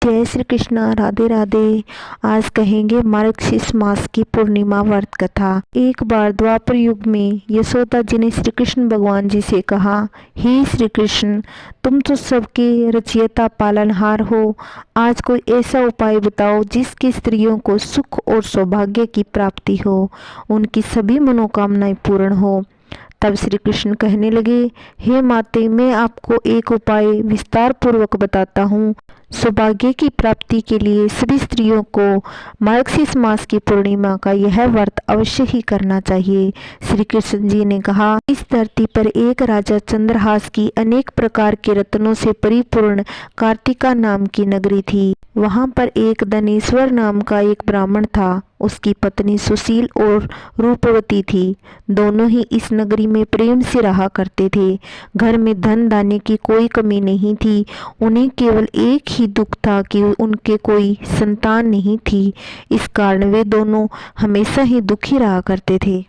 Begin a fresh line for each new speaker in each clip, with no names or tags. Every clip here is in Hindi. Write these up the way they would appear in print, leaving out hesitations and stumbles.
जय श्री कृष्णा, राधे राधे। आज कहेंगे मार्गशीर्ष मास की पूर्णिमा व्रत कथा। एक बार द्वापर युग में यशोदा जी ने श्री कृष्ण भगवान जी से कहा, हे श्री कृष्ण, तुम तो सबके रचयिता पालनहार हो। आज कोई ऐसा उपाय बताओ जिसके स्त्रियों को सुख और सौभाग्य की प्राप्ति हो, उनकी सभी मनोकामनाएं पूर्ण हो। तब श्री कृष्ण कहने लगे, हे माते, मैं आपको एक उपाय विस्तार पूर्वक बताता हूँ। सौभाग्य की प्राप्ति के लिए सभी स्त्रियों को मार्गशीर्ष मास की पूर्णिमा का यह व्रत अवश्य ही करना चाहिए। श्री कृष्ण जी ने कहा, इस धरती पर एक राजा चंद्रहास की अनेक प्रकार के रत्नों से परिपूर्ण कार्तिका नाम की नगरी थी। वहां पर एक धनेश्वर नाम का एक ब्राह्मण था। उसकी पत्नी सुशील और रूपवती थी। दोनों ही इस नगरी में प्रेम से रहा करते थे। घर में धन धान्य की कोई कमी नहीं थी। उन्हें केवल एक ही दुख था कि उनके कोई संतान नहीं थी। इस कारण वे दोनों हमेशा ही दुखी रहा करते थे।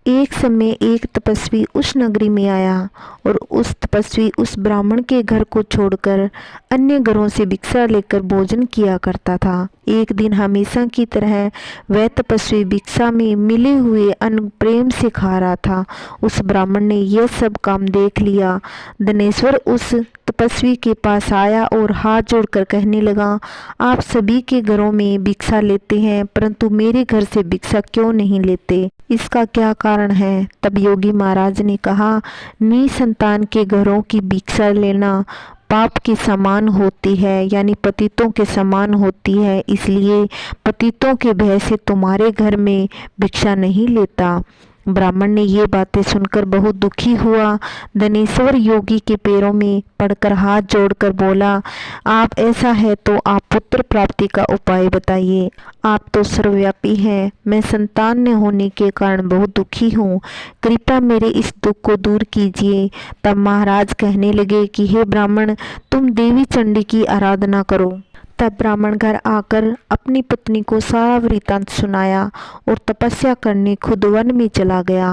एक समय एक तपस्वी उस नगरी में आया और उस तपस्वी उस ब्राह्मण के घर को छोड़कर अन्य घरों से भिक्षा लेकर भोजन किया करता था। एक दिन हमेशा की तरह वह तपस्वी भिक्षा में मिले हुए अन्न प्रेम से खा रहा था। उस ब्राह्मण ने यह सब काम देख लिया। धनेश्वर उस तपस्वी के पास आया और हाथ जोड़कर कहने लगा, आप सभी के घरों में भिक्षा लेते हैं, परंतु मेरे घर से भिक्षा क्यों नहीं लेते? इसका क्या कारण है? तब योगी महाराज ने कहा, निसंतान के घरों की भिक्षा लेना पाप के समान होती है, यानी पतितों के समान होती है। इसलिए पतितों के भय से तुम्हारे घर में भिक्षा नहीं लेता। ब्राह्मण ने ये बातें सुनकर बहुत दुखी हुआ। धनेश्वर योगी के पैरों में पड़कर हाथ जोड़कर बोला, आप ऐसा है तो आप पुत्र प्राप्ति का उपाय बताइए। आप तो सर्वव्यापी हैं। मैं संतान न होने के कारण बहुत दुखी हूँ। कृपया मेरे इस दुख को दूर कीजिए। तब महाराज कहने लगे कि हे ब्राह्मण, तुम देवी चंडी की आराधना करो। तब ब्राह्मण घर आकर अपनी पत्नी को सारा वृत्तांत सुनाया और तपस्या करने खुद वन में चला गया।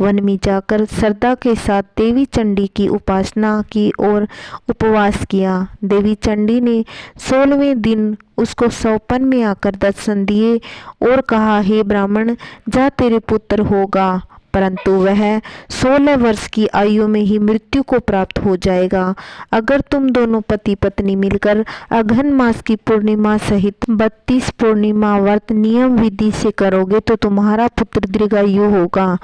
वन में जाकर श्रद्धा के साथ देवी चंडी की उपासना की और उपवास किया। देवी चंडी ने 16वें दिन उसको सौपन में आकर दर्शन दिए और कहा, हे ब्राह्मण, जा तेरे पुत्र होगा, परंतु वह 16 वर्ष की आयु में ही मृत्यु को प्राप्त हो जाएगा। अगर तुम दोनों पति पत्नी मिलकर अघन मास की पूर्णिमा सहित 32 पूर्णिमा व्रत नियम विधि से करोगे तो तुम्हारा पुत्र दीर्घायु होगा।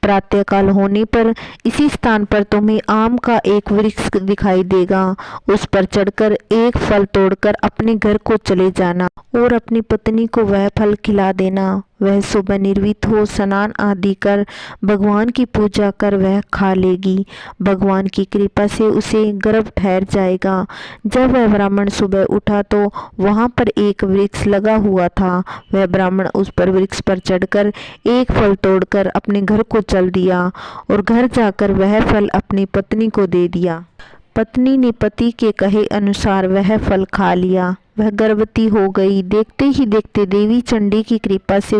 प्रातःकाल होने पर इसी स्थान पर तुम्हें आम का एक वृक्ष दिखाई देगा। उस पर चढ़कर एक फल तोड़कर अपने घर को चले जाना और अपनी पत्नी को वह फल खिला देना। वह सुबह निर्वित हो स्नान आदि कर भगवान की पूजा कर वह खा लेगी। भगवान की कृपा से उसे गर्भ ठहर जाएगा। जब वह ब्राह्मण सुबह उठा तो वहां पर एक वृक्ष लगा हुआ था। वह ब्राह्मण उस पर वृक्ष पर चढ़कर एक फल तोड़कर अपने घर को चल दिया और घर जाकर वह फल अपनी पत्नी को दे दिया। पत्नी ने पति के कहे अनुसार वह फल खा लिया। वह गर्भवती हो गई। देखते ही देखते देवी चंडी की कृपा से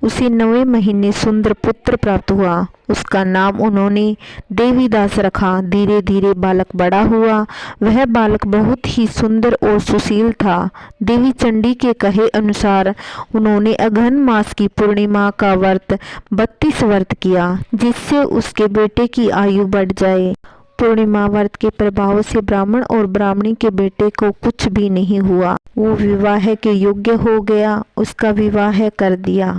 उसे 9वें महीने सुंदर पुत्र प्राप्त हुआ। उसका नाम उन्होंने देवीदास रखा। धीरे धीरे बालक बड़ा हुआ। वह बालक बहुत ही सुंदर और सुशील था। देवी चंडी के कहे अनुसार उन्होंने अघन मास की पूर्णिमा का व्रत 32 व्रत किया, जिससे उसके बेटे की आयु बढ़ जाए। पूर्णिमा व्रत के प्रभाव से ब्राह्मण और ब्राह्मणी के बेटे को कुछ भी नहीं हुआ। वो विवाह के योग्य हो गया। उसका विवाह कर दिया।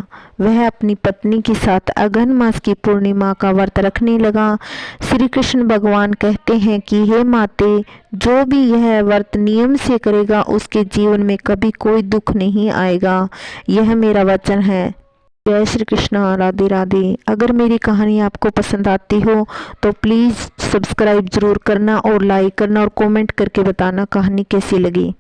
वह अपनी पत्नी के साथ अघन मास की पूर्णिमा का व्रत रखने लगा। श्री कृष्ण भगवान कहते हैं कि हे माते, जो भी यह व्रत नियम से करेगा उसके जीवन में कभी कोई दुख नहीं आएगा। यह मेरा वचन है। जय श्री कृष्ण, राधे राधे। अगर मेरी कहानी आपको पसंद आती हो तो प्लीज़ सब्सक्राइब ज़रूर करना और लाइक करना और कमेंट करके बताना कहानी कैसी लगी।